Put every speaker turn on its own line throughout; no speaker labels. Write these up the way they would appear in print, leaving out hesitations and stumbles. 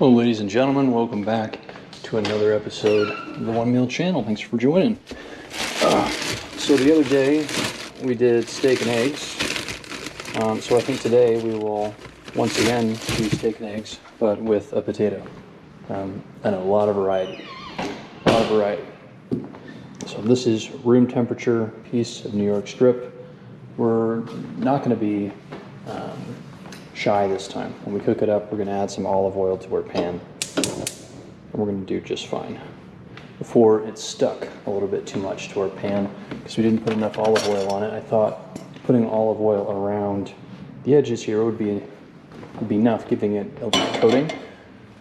Hello ladies and gentlemen, welcome back to another episode of the One Meal Channel. Thanks for joining. So the other day we did steak and eggs, so I think today we will once again do steak and eggs, but with a potato, and a lot of variety. So this is room temperature piece of New York strip. We're not going to be shy this time. When we cook it up, we're going to add some olive oil to our pan, and we're going to do just fine. Before it's stuck a little bit too much to our pan, because we didn't put enough olive oil on it, I thought putting olive oil around the edges here would be enough, giving it a little coating.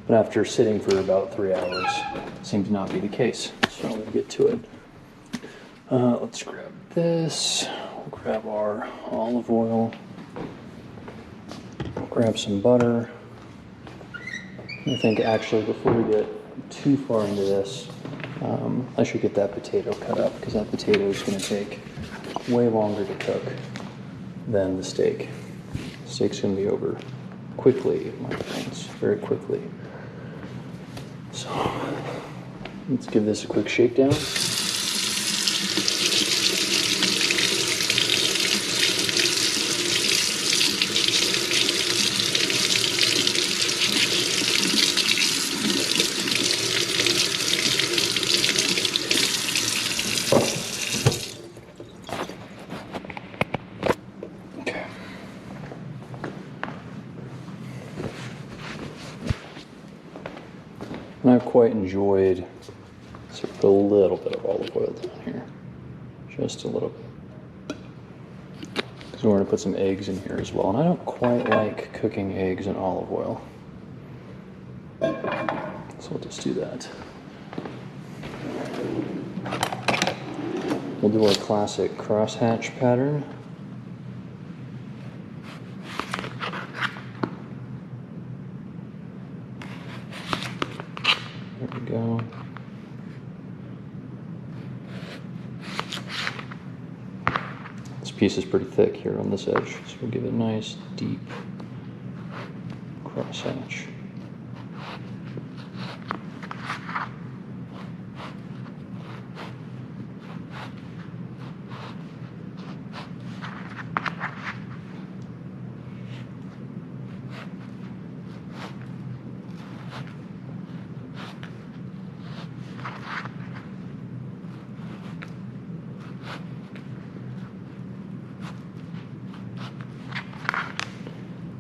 But after sitting for about 3 hours, it seems to not be the case. So we'll get to it. Let's grab this. We'll grab our olive oil. Grab some butter. I think actually before we get too far into this, I should get that potato cut up, because that potato is going to take way longer to cook than the steak. The steak's going to be over quickly, my friends, very quickly. So let's give this a quick shakedown. And I've quite enjoyed sort of a little bit of olive oil down here. Just a little bit. Because we're going to put some eggs in here as well. And I don't quite like cooking eggs in olive oil. So we'll just do that. We'll do our classic crosshatch pattern. There we go. This piece is pretty thick here on this edge, so we'll give it a nice deep crosshatch.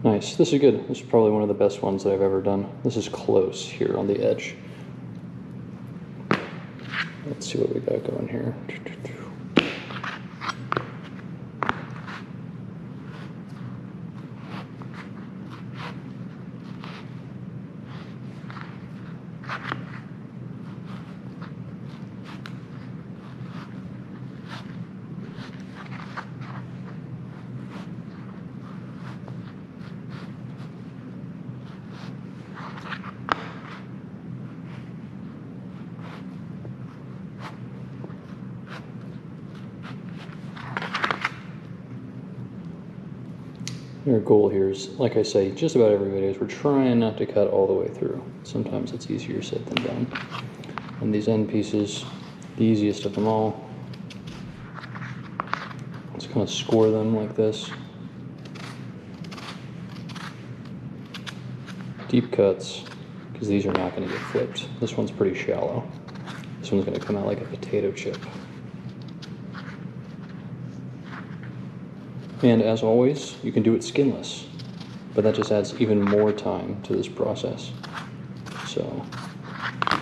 Nice. This is good. This is probably one of the best ones that I've ever done. This is close here on the edge. Let's see what we got going here. Our goal here is, like I say, just about every video, is we're trying not to cut all the way through. Sometimes it's easier said than done. And these end pieces, the easiest of them all. Let's kind of score them like this. Deep cuts, because these are not going to get flipped. This one's pretty shallow. This one's going to come out like a potato chip. And as always, you can do it skinless, but that just adds even more time to this process. So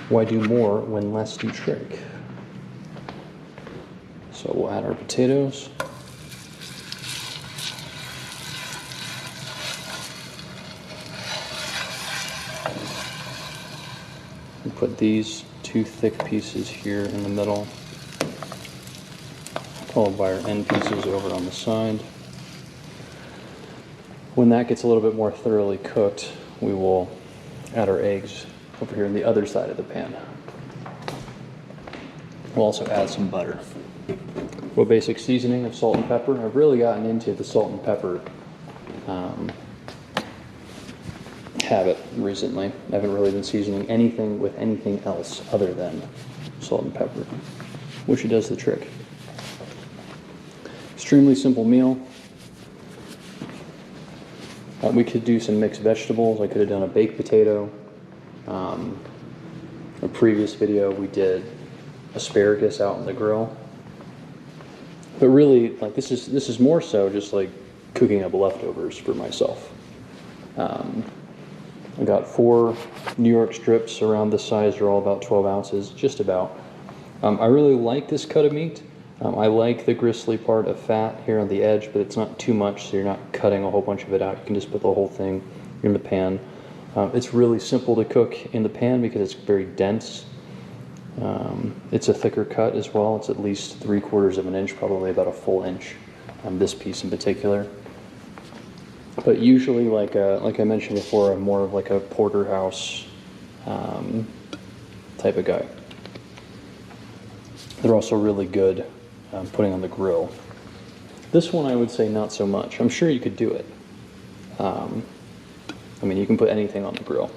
why do more when less do trick? So we'll add our potatoes. We put these two thick pieces here in the middle, followed by our end pieces over on the side. When that gets a little bit more thoroughly cooked, we will add our eggs over here on the other side of the pan. We'll also add some butter. Real basic seasoning of salt and pepper. I've really gotten into the salt and pepper have it recently. I haven't really been seasoning anything with anything else other than salt and pepper, which it does the trick. Extremely simple meal. We could do some mixed vegetables. I could have done a baked potato. A previous video we did asparagus out on the grill. But really, like this is more so just like cooking up leftovers for myself. I got 4 New York strips around this size. They're all about 12 ounces, just about. I really like this cut of meat. I like the gristly part of fat here on the edge, but it's not too much, so you're not cutting a whole bunch of it out. You can just put the whole thing in the pan. It's really simple to cook in the pan because it's very dense. It's a thicker cut as well. It's at least 3/4 of an inch, probably about a full inch on this piece in particular. But usually, like I mentioned before, I'm more of like a porterhouse type of guy. They're also really good putting on the grill. This one I would say not so much. I'm sure you could do it. I mean, you can put anything on the grill,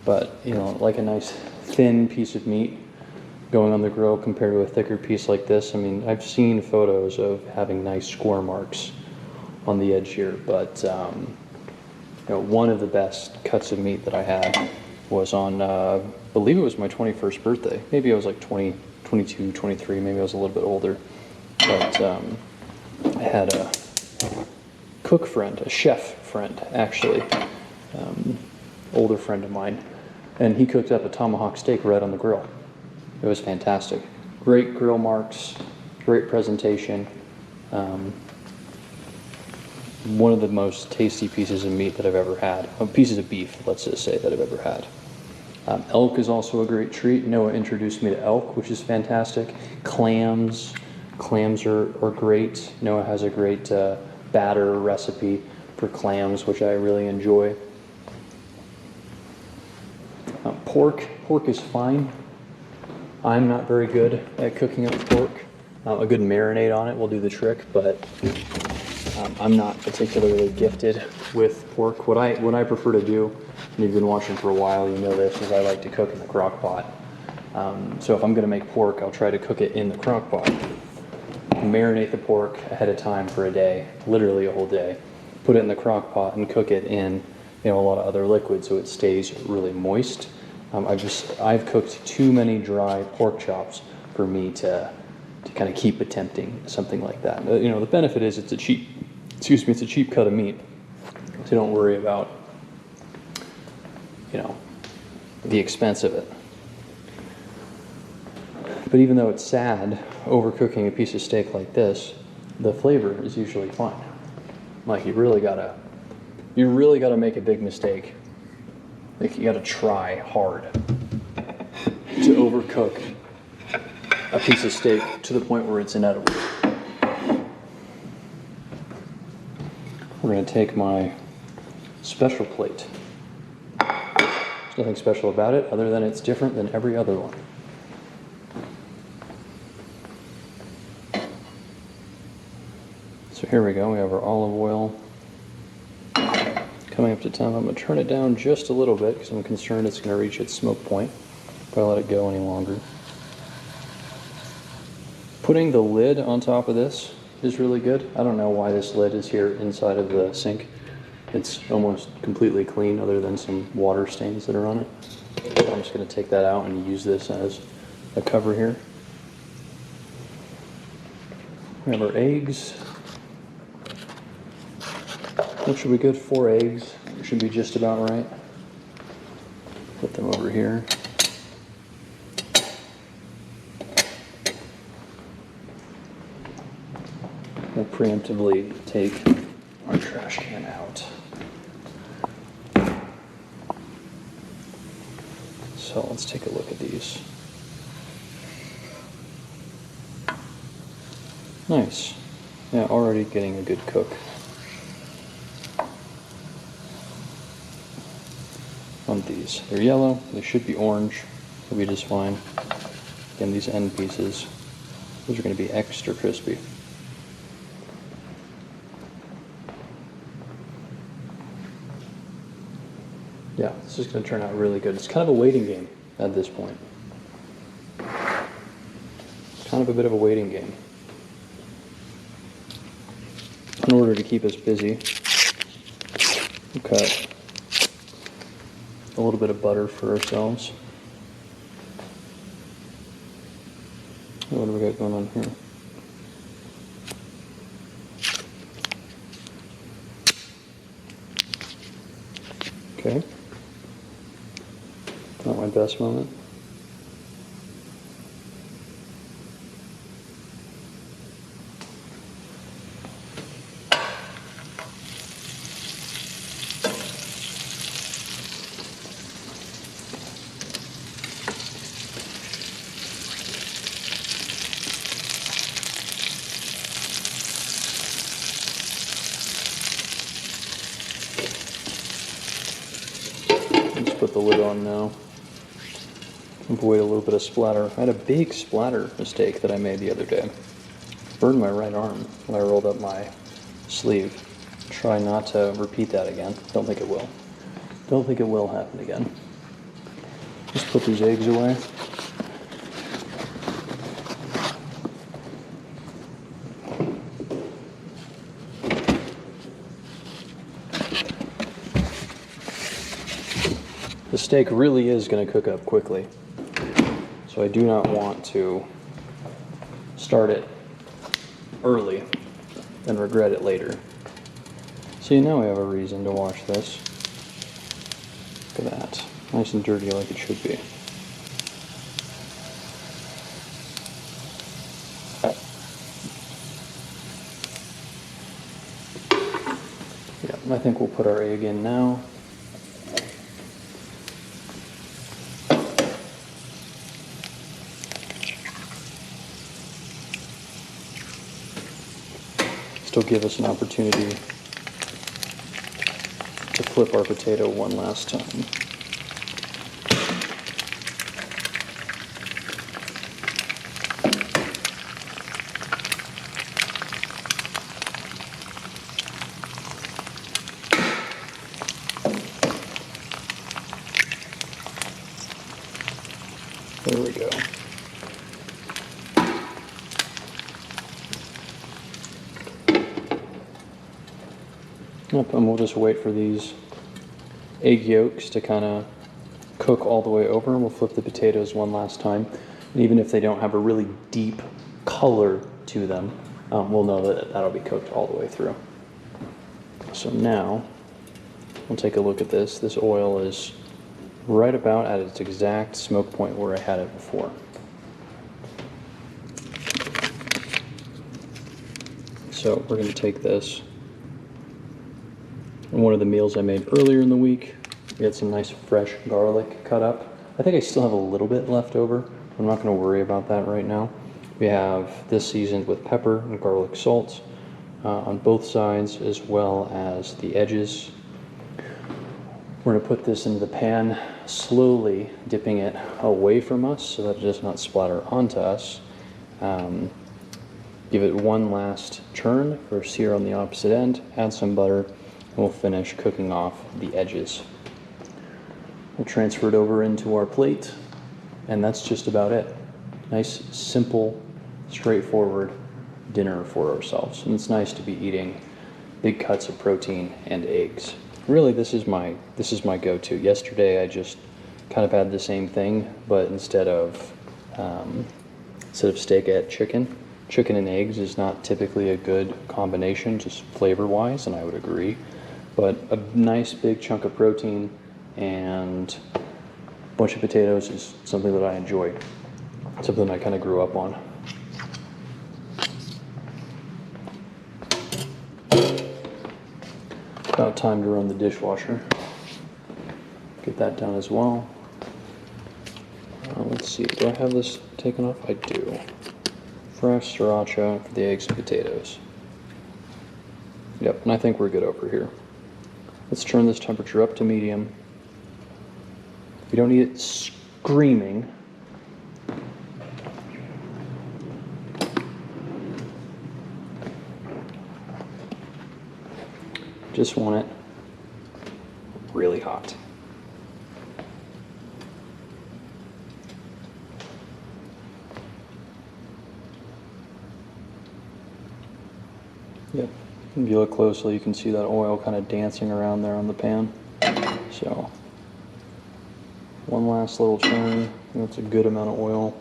but you know, like a nice thin piece of meat going on the grill compared to a thicker piece like this. I mean, I've seen photos of having nice score marks on the edge here, but you know, one of the best cuts of meat that I had was on, I believe it was my 21st birthday. Maybe I was like 20, 22, 23, maybe I was a little bit older. But I had a cook friend, a chef friend, actually, older friend of mine, and he cooked up a tomahawk steak right on the grill. It was fantastic. Great grill marks, great presentation. One of the most tasty pieces of meat that I've ever had. Pieces of beef, let's just say, that I've ever had. Elk is also a great treat. Noah introduced me to elk, which is fantastic. Clams are great. Noah has a great batter recipe for clams, which I really enjoy. Pork is fine. I'm not very good at cooking up pork. A good marinade on it will do the trick, but I'm not particularly gifted with pork. What I prefer to do, and you've been watching for a while, you know this, is I like to cook in the crock pot. So if I'm going to make pork, I'll try to cook it in the crock pot. Marinate the pork ahead of time for a day, literally a whole day. Put it in the crock pot and cook it in, you know, a lot of other liquids so it stays really moist. I've cooked too many dry pork chops for me to kind of keep attempting something like that. You know, the benefit is it's a cheap cut of meat, so don't worry about, you know, the expense of it. But even though it's sad, overcooking a piece of steak like this, the flavor is usually fine. Like you really gotta make a big mistake. Like you gotta try hard to overcook a piece of steak to the point where it's inedible. We're gonna take my special plate. There's nothing special about it other than it's different than every other one. So here we go, we have our olive oil coming up to temp. I'm going to turn it down just a little bit because I'm concerned it's going to reach its smoke point if I let it go any longer. Putting the lid on top of this is really good. I don't know why this lid is here inside of the sink. It's almost completely clean other than some water stains that are on it. So I'm just going to take that out and use this as a cover here. We have our eggs. That should be good. 4 eggs. Should be just about right. Put them over here. We'll preemptively take our trash can out. So let's take a look at these. Nice. Yeah, already getting a good cook. On these. They're yellow, they should be orange, they'll be just fine. Again, these end pieces, those are going to be extra crispy. Yeah, this is going to turn out really good. It's kind of a waiting game at this point. Kind of a bit of a waiting game. In order to keep us busy, we'll cut a little bit of butter for ourselves. What do we got going on here? Okay. Not my best moment. Let's put the lid on now. Avoid a little bit of splatter. I had a big splatter mistake that I made the other day. Burned my right arm when I rolled up my sleeve. Try not to repeat that again. Don't think it will. Don't think it will happen again. Just put these eggs away. The steak really is going to cook up quickly. So I do not want to start it early and regret it later. See, now we have a reason to wash this. Look at that. Nice and dirty like it should be. Yeah, I think we'll put our egg in now. Still give us an opportunity to flip our potato one last time. There we go. Yep, and we'll just wait for these egg yolks to kind of cook all the way over, and we'll flip the potatoes one last time. And even if they don't have a really deep color to them, we'll know that that'll be cooked all the way through. So now, we'll take a look at this. This oil is right about at its exact smoke point where I had it before. So we're going to take this. And one of the meals I made earlier in the week, we had some nice fresh garlic cut up. I think I still have a little bit left over. I'm not going to worry about that right now. We have this seasoned with pepper and garlic salt on both sides, as well as the edges. We're going to put this into the pan, slowly dipping it away from us so that it does not splatter onto us. Give it one last turn for sear on the opposite end, add some butter, and we'll finish cooking off the edges. We'll transfer it over into our plate, and that's just about it. Nice, simple, straightforward dinner for ourselves. And it's nice to be eating big cuts of protein and eggs. Really, this is my go-to. Yesterday, I just kind of had the same thing, but instead of steak, I had chicken. Chicken and eggs is not typically a good combination, just flavor-wise, and I would agree. But a nice big chunk of protein and a bunch of potatoes is something that I enjoy. Something I kind of grew up on. About time to run the dishwasher. Get that done as well. Let's see, do I have this taken off? I do. Fresh sriracha for the eggs and potatoes. Yep, and I think we're good over here. Let's turn this temperature up to medium. We don't need it screaming. Just want it really hot. Yep. If you look closely, you can see that oil kind of dancing around there on the pan. So, one last little churn. That's a good amount of oil.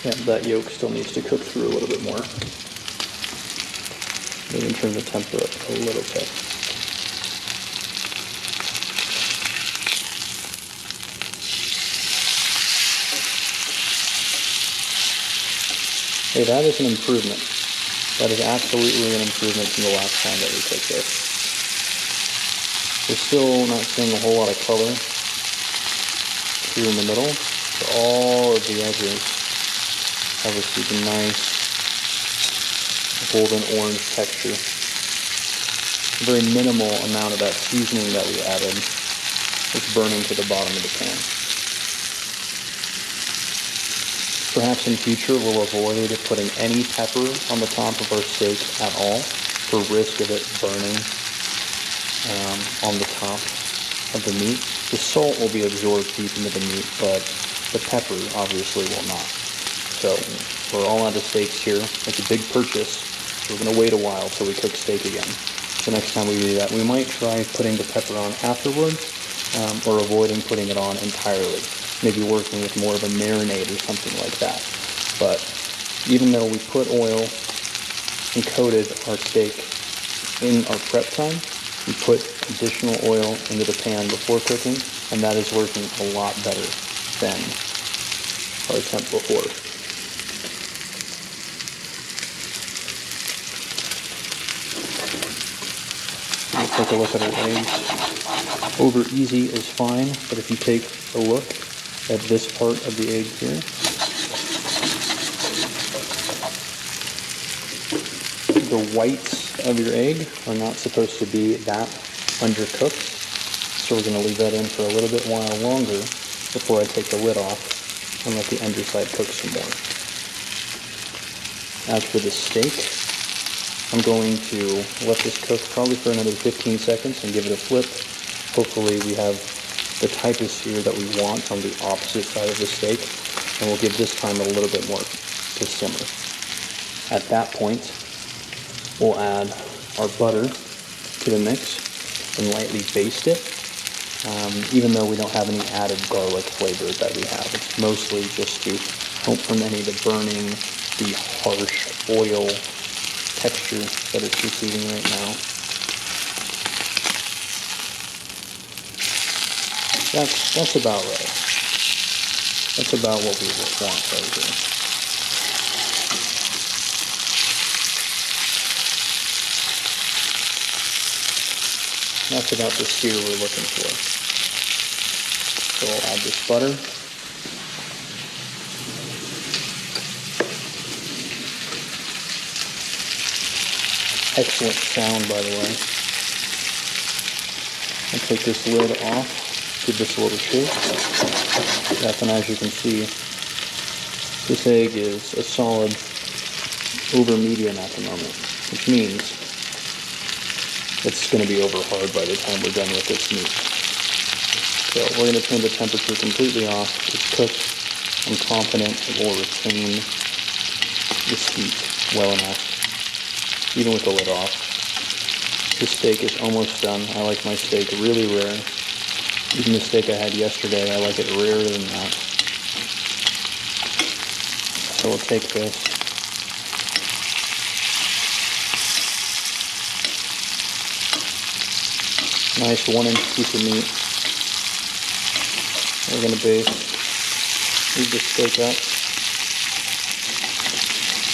Yeah, that yolk still needs to cook through a little bit more. Maybe turn the temper up a little bit. Hey, that is an improvement. That is absolutely an improvement from the last time that we cooked this. We're still not seeing a whole lot of color through in the middle, but all of the edges have received a nice golden orange texture. A very minimal amount of that seasoning that we added is burning to the bottom of the pan. Perhaps in future we'll avoid putting any pepper on the top of our steak at all for risk of it burning on the top of the meat. The salt will be absorbed deep into the meat, but the pepper obviously will not. So we're all out of steaks here. It's a big purchase. So we're going to wait a while till we cook steak again. So next time we do that, we might try putting the pepper on afterwards, or avoiding putting it on entirely. Maybe working with more of a marinade or something like that. But even though we put oil and coated our steak in our prep time, we put additional oil into the pan before cooking, and that is working a lot better than our attempt before. Take a look at our eggs. Over easy is fine, but if you take a look at this part of the egg here, the whites of your egg are not supposed to be that undercooked, so we're going to leave that in for a little bit while longer before I take the lid off and let the underside cook some more. As for the steak, I'm going to let this cook probably for another 15 seconds and give it a flip. Hopefully we have the type of sear that we want on the opposite side of the steak, and we'll give this time a little bit more to simmer. At that point, we'll add our butter to the mix and lightly baste it, even though we don't have any added garlic flavor that we have. It's mostly just to help from any of the burning, the harsh oil texture that it's receiving right now. That's about right. That's about what we want right here. That's about the sear we're looking for. So we'll add this butter. Excellent sound, by the way. I'll take this lid off, give this a little shake. And as you can see, this egg is a solid over medium at the moment, which means it's going to be over hard by the time we're done with this meat. So we're going to turn the temperature completely off. It's cooked. I'm confident it will retain this heat well enough, even with the lid off. This steak is almost done. I like my steak really rare. Even the steak I had yesterday, I like it rarer than that. So we'll take this. Nice 1-inch piece of meat. We're going to move the steak up.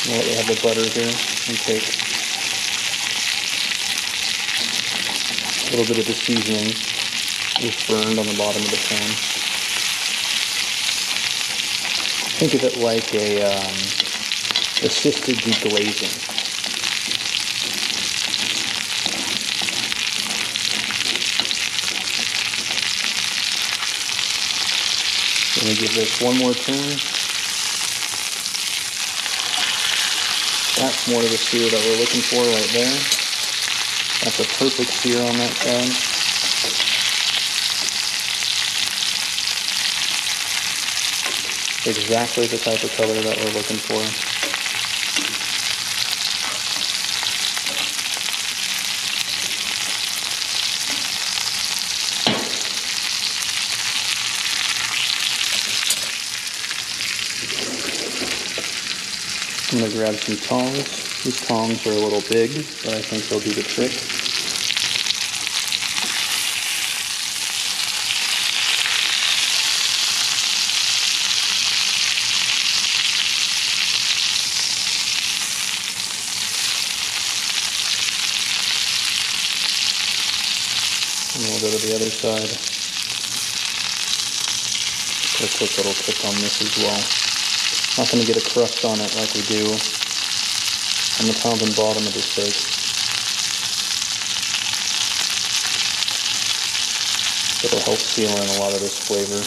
Now that we have the butter here, and take a little bit of the seasoning just burned on the bottom of the pan. Think of it like a assisted deglazing. Let me give this one more turn. That's more of the sear that we're looking for right there. That's a perfect sear on that side. Exactly the type of color that we're looking for. I'm going to grab some tongs. These tongs are a little big, but I think they'll do the trick. And we'll go to the other side. Put a quick little clip on this as well. Not going to get a crust on it like we do on the top and bottom of the steak. It'll help seal in a lot of this flavor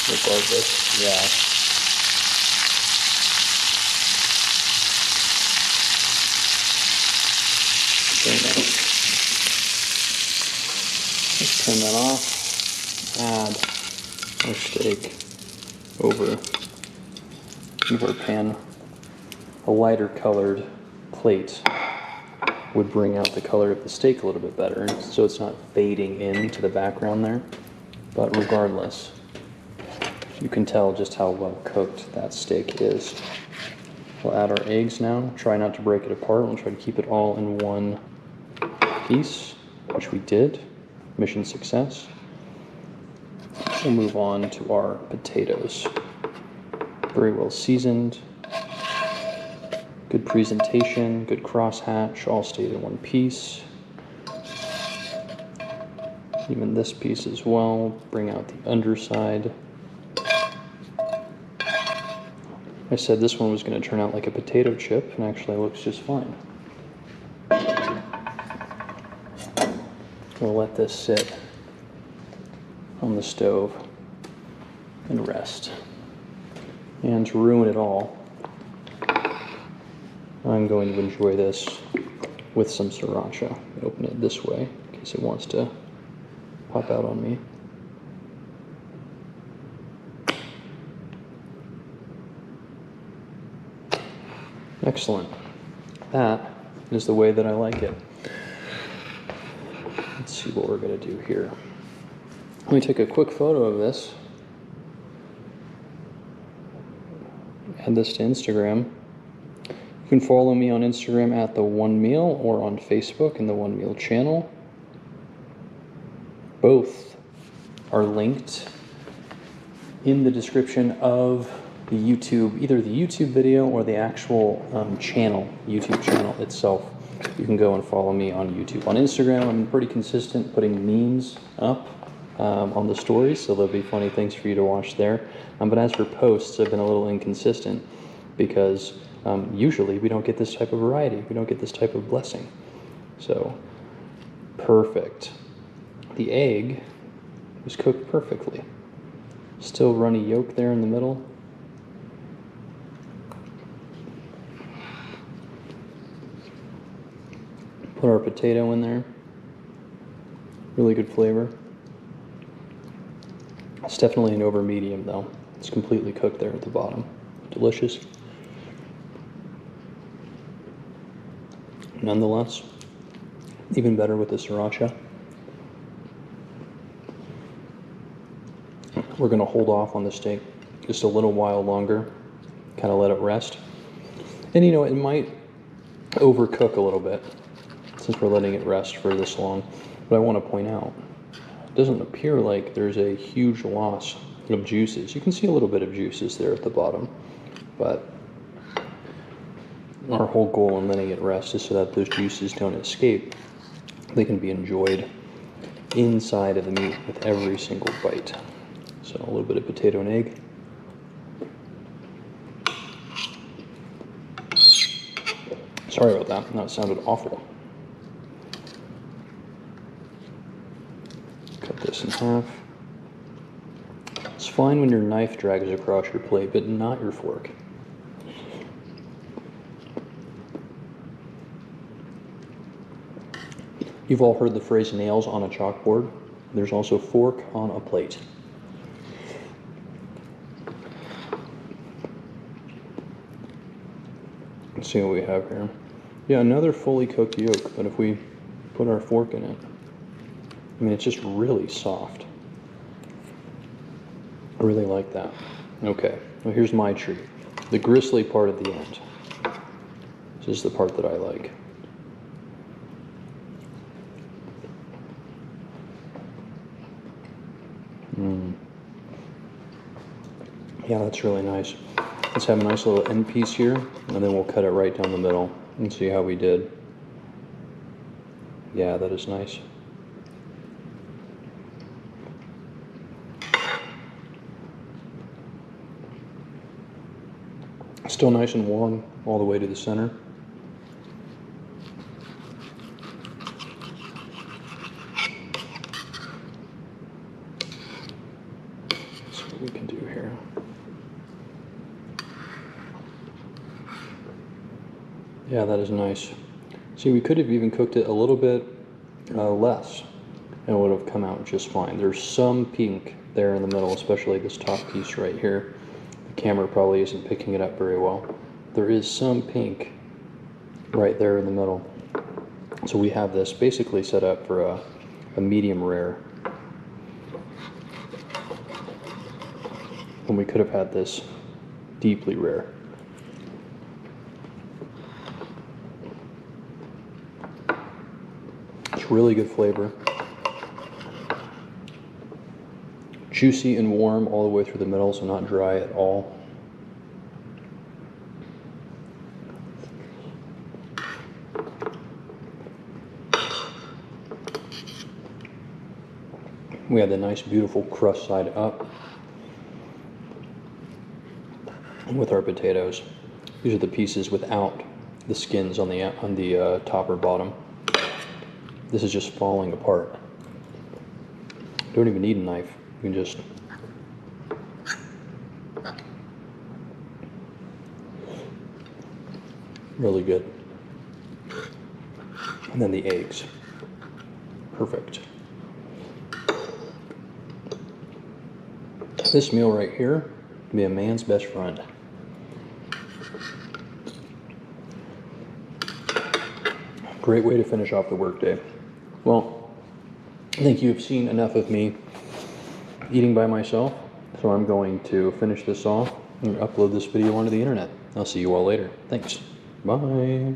regardless. Yeah. Very nice. Let's turn that off. Add our steak over into our pan. A lighter colored plate would bring out the color of the steak a little bit better, so it's not fading into the background there. But regardless, you can tell just how well cooked that steak is. We'll add our eggs now. Try not to break it apart. We'll try to keep it all in one piece, which we did. Mission success. We'll move on to our potatoes. Very well seasoned, good presentation, good crosshatch, all stayed in one piece. Even this piece as well, bring out the underside. I said this one was going to turn out like a potato chip, and actually looks just fine. We'll let this sit on the stove and rest. And to ruin it all, I'm going to enjoy this with some sriracha. Open it this way in case it wants to pop out on me. Excellent. That is the way that I like it. Let's see what we're going to do here. Let me take a quick photo of this. Add this to Instagram. You can follow me on Instagram at The One Meal or on Facebook in The One Meal channel. Both are linked in the description of the YouTube, either the YouTube video or the actual YouTube channel itself. You can go and follow me on YouTube. On Instagram, I'm pretty consistent putting memes up on the stories, so there'll be funny things for you to watch there. But as for posts, I've been a little inconsistent because usually we don't get this type of variety. We don't get this type of blessing. So, perfect. The egg was cooked perfectly. Still runny yolk there in the middle. Put our potato in there. Really good flavor. It's definitely an over medium though. It's completely cooked there at the bottom. Delicious. Nonetheless, even better with the sriracha. We're going to hold off on the steak just a little while longer, kind of let it rest. And you know, it might overcook a little bit since we're letting it rest for this long. But I want to point out, it doesn't appear like there's a huge loss of juices. You can see a little bit of juices there at the bottom, but our whole goal in letting it rest is so that those juices don't escape. They can be enjoyed inside of the meat with every single bite. So a little bit of potato and egg. Sorry about that. That sounded awful. Cut this in half. It's fine when your knife drags across your plate, but not your fork. You've all heard the phrase nails on a chalkboard. There's also fork on a plate. Let's see what we have here. Yeah, another fully cooked yolk, but if we put our fork in it, I mean, it's just really soft. I really like that. Okay, well, here's my treat. The gristly part at the end. This is the part that I like. Yeah, that's really nice. Let's have a nice little end piece here, and then we'll cut it right down the middle and see how we did. Yeah, that is nice. Still nice and warm all the way to the center. Let's see what we can do here. Yeah, that is nice. See, we could have even cooked it a little bit less, and it would have come out just fine. There's some pink there in the middle, especially this top piece right here. The camera probably isn't picking it up very well. There is some pink right there in the middle. So we have this basically set up for a medium rare. When we could have had this deeply rare. It's really good flavor. Juicy and warm all the way through the middle, so not dry at all. We have the nice, beautiful crust side up. And with our potatoes, these are the pieces without the skins on the top or bottom. This is just falling apart. Don't even need a knife. You can just really good. And then the eggs. Perfect. This meal right here can be a man's best friend. Great way to finish off the workday. Well, I think you've seen enough of me eating by myself, so I'm going to finish this off and upload this video onto the internet. I'll see you all later. Thanks. Bye.